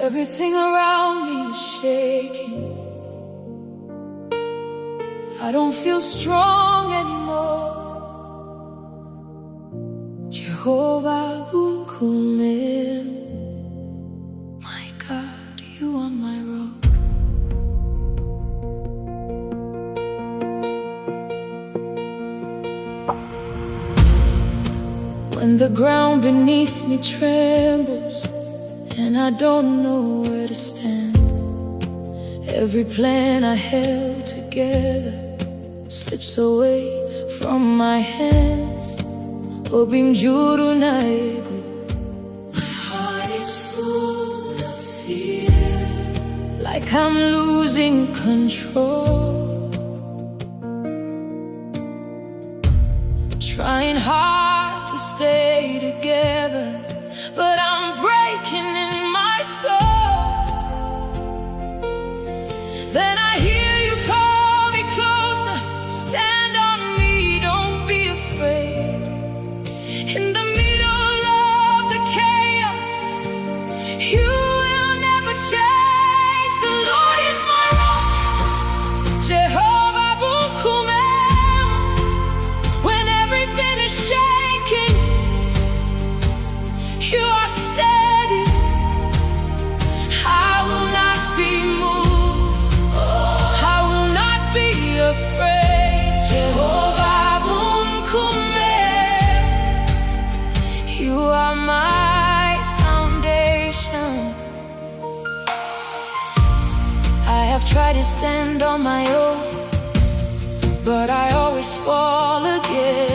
Everything around me is shaking. I don't feel strong anymore. Jehovah Bu Nkume M, my God, you are my rock. When the ground beneath me trembles and I don't know where to stand, every plan I held together slips away from my hands. Obimjuru na Igbo. My heart is full of fear, like I'm losing control. Trying hard to stay together, but I'm breaking in my soul. Then I hear you call me closer, stand on me, don't be afraid. In the middle of the chaos, you will never change. The Lord is my rock, Jehovah Bu Nkume M. When everything is shaking, you are steady. I will not be moved, I will not be afraid. Jehovah Bu Nkume M, you are my foundation. I have tried to stand on my own, but I always fall again.